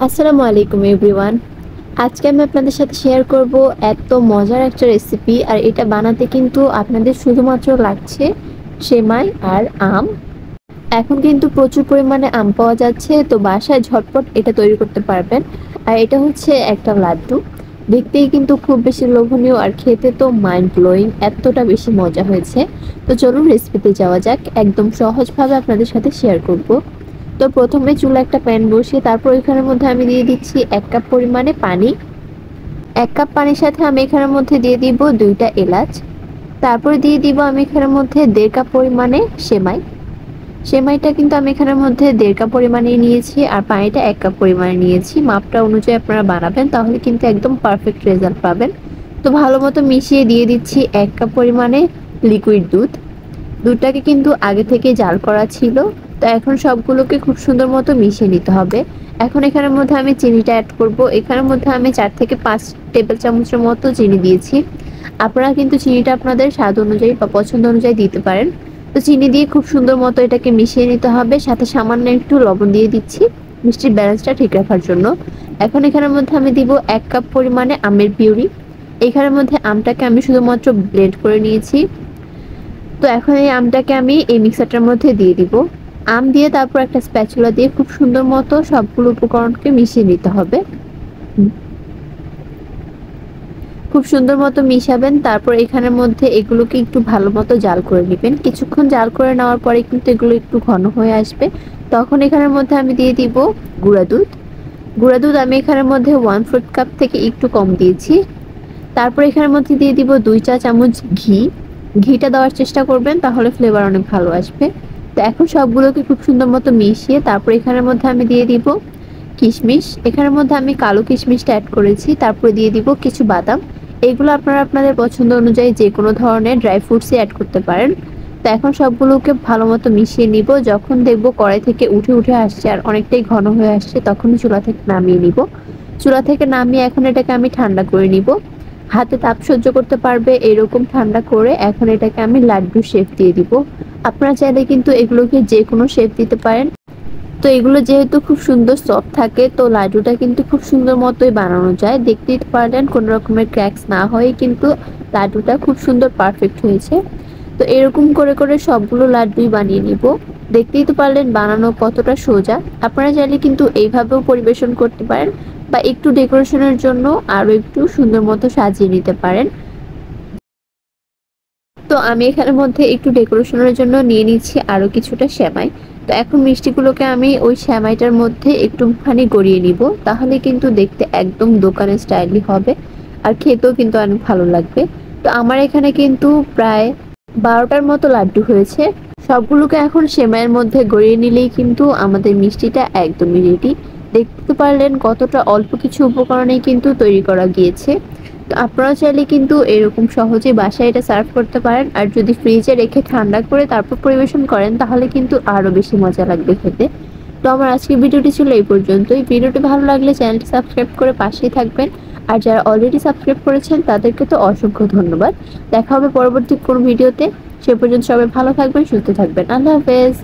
আসসালামু আলাইকুম এভরিওয়ান। আজকে আমি আপনাদের সাথে শেয়ার করব এত মজার একটা রেসিপি। আর এটা বানাতে কিন্তু আপনাদের শুধুমাত্র লাগছে সেমাই আর আম। এখন কিন্তু প্রচুর পরিমাণে আম পাওয়া যাচ্ছে, তো বাসায় ঝটপট এটা তৈরি করতে পারবেন। আর এটা হচ্ছে একটা লাড্ডু, দেখতেই কিন্তু খুব বেশি লোভনীয় আর খেতে তো মাইন্ড ব্লোয়িং, এতটা বেশি মজা হয়েছে। তো চলুন রেসিপিতে যাওয়া যাক, একদম সহজভাবে আপনাদের সাথে শেয়ার করব। তো প্রথমে চুলা একটা প্যান বসিয়ে তারপর এখানের মধ্যে আমি দিয়ে দিচ্ছি 1 কাপ পরিমাণে পানি। 1 কাপ পানির সাথে আমি এখানের মধ্যে দিয়ে দিব 2টা এলাচ। তারপরে দিয়ে দিব আমি এখানের মধ্যে 1.5 কাপ পরিমাণে সেমাই। সেমাইটা কিন্তু আমি এখানের মধ্যে 1.5 কাপ পরিমাণে নিয়েছি, আর পানিটা 1 কাপ পরিমাণে নিয়েছি। মাপটা অনুযায়ী আপনারা বানাবেন, তাহলে কিন্তু একদম পারফেক্ট রেজাল্ট পাবেন। তো ভালো মতো মিশিয়ে দিয়ে দিচ্ছি 1 কাপ পরিমাণে লিকুইড দুধ। দুধটাকে কিন্তু আগে থেকে জাল করা ছিল। তো এখন সবগুলোকে খুব সুন্দর মতো মিশিয়ে নিতে হবে। এখন এখানের মধ্যে আমি চিনিটা অ্যাড করব। এখানের মধ্যে আমি 4 থেকে 5 টেবিল চামচের মতো চিনি দিয়েছি। আপনারা কিন্তু চিনিটা আপনাদের স্বাদ অনুযায়ী বা পছন্দ অনুযায়ী দিতে পারেন। তো চিনি দিয়ে খুব সুন্দর মতো এটাকে মিশিয়ে নিতে হবে, সাথে সামান্য একটু লবণ দিয়ে দিচ্ছি মিষ্টির ব্যালেন্সটা ঠিক রাখার জন্য। এখন এখানের মধ্যে আমি দিব 1 কাপ পরিমাণে আমের পিউরি। এখানের মধ্যে আমটাকে আমি শুধুমাত্র ব্লেন্ড করে নিয়েছি। তো এখন এই আমটাকে আমি এই মিক্সারটার মধ্যে দিয়ে দিব। আম দিয়ে তারপর একটা স্প্যাচুলা দিয়ে খুব সুন্দর মতো সবগুলো উপকরণকে মিশিয়ে নিতে হবে। খুব সুন্দর মতো মিশাবেন। তারপর এখানের মধ্যে এগুলোকে একটু ভালো মতো জাল করে নেবেন। কিছুক্ষণ জাল করে নেওয়ার পরে কিন্তু এগুলো একটু ঘন হয়ে আসবে। তখন এখানের মধ্যে আমি দিয়ে দিব গুঁড়া দুধ। গুঁড়া দুধ আমি এখানের মধ্যে 1/4 কাপ থেকে একটু কম দিয়েছি। তারপর এখানের মধ্যে দিয়ে দিব 2 চা চামচ ঘি। ঘিটা দেওয়ার চেষ্টা করবেন, তাহলে ফ্লেভার অনেক ভালো আসবে। তো এখন সবগুলোকে খুব সুন্দর মতো মিশিয়ে তারপর এখানের মধ্যে আমি দিয়ে দিব কিশমিশ। এখানের মধ্যে আমি কালো কিশমিশটা অ্যাড করেছি। তারপরে দিয়ে দিব কিছু বাদাম। এগুলো আপনারা আপনাদের পছন্দ অনুযায়ী যে কোনো ধরনের ড্রাই ফ্রুটসই অ্যাড করতে পারেন। তো এখন সবগুলোকে ভালো মতো মিশিয়ে নিব। যখন দেখব কড়াই থেকে উঠে উঠে আসছে আর অনেকটাই ঘন হয়ে আসছে, তখনই চুলা থেকে নামিয়ে নিব। চুলা থেকে নামিয়ে এখন এটাকে আমি ঠান্ডা করে নিব। হাতে তাপ সহ্য করতে পারবে এরকম ঠান্ডা করে এখন এটাকে আমি লাড্ডু শেপ দিয়ে দিব। আপনারা চাইলে কিন্তু এগুলোকে যে কোনো শেপ দিতে পারেন। তো এগুলো যেহেতু খুব সুন্দর সফট থাকে, তো লাড্ডুটা কিন্তু খুব সুন্দর মতোই বানানো যায়। দেখতেই পারলেন কোনো রকমের ক্র্যাকস না হয়ে কিন্তু লাড্ডুটা খুব সুন্দর পারফেক্ট হয়েছে। তো এরকম করে করে সবগুলো লাড্ডুই বানিয়ে নিব। দেখতেই তো পারলেন বানানো কতটা সোজা। আপনারা চাইলে কিন্তু এইভাবেও পরিবেশন করতে পারেন, বা একটু ডেকোরেশনের জন্য আরো একটু সুন্দর মতো সাজিয়ে নিতে পারেন। তো আমি এখানের মধ্যে একটু ডেকোরেশনের জন্য নিয়ে নিচ্ছি আরো কিছুটা সেমাই। তো এখন মিষ্টিগুলোকে আমি ওই সেমাইটার মধ্যে একটুখানি গড়িয়ে নিব, তাহলে কিন্তু দেখতে একদম দোকানের স্টাইলই হবে, আর খেতেও কিন্তু অনেক ভালো লাগবে। তো আমার এখানে কিন্তু প্রায় 12টার মতো লাড্ডু হয়েছে। সবগুলোকে এখন সেমাইয়ের মধ্যে গড়িয়ে নিলেই কিন্তু আমাদের মিষ্টিটা একদমই রেডি। দেখতে পারলেন কতটা অল্প কিছু উপকরণেই কিন্তু তৈরি করা গিয়েছে। তো আপনারা চাইলে কিন্তু এরকম সহজেই বাসায় এটা সার্ভ করতে পারেন, আর যদি ফ্রিজে রেখে ঠান্ডা করে তারপর পরিবেশন করেন তাহলে কিন্তু আরো বেশি মজা লাগবে খেতে। তো আমার আজকের ভিডিওটি ছিল এই পর্যন্তই। ভিডিওটি ভালো লাগলে চ্যানেলটি সাবস্ক্রাইব করে পাশেই থাকবেন। আর যারা অলরেডি সাবস্ক্রাইব করেছেন তাদেরকে তো অসংখ্য ধন্যবাদ। দেখা হবে পরবর্তী কোনো ভিডিওতে। সে পর্যন্ত সবাই ভালো থাকবেন, সুস্থ থাকবেন। আল্লাহ হাফেজ।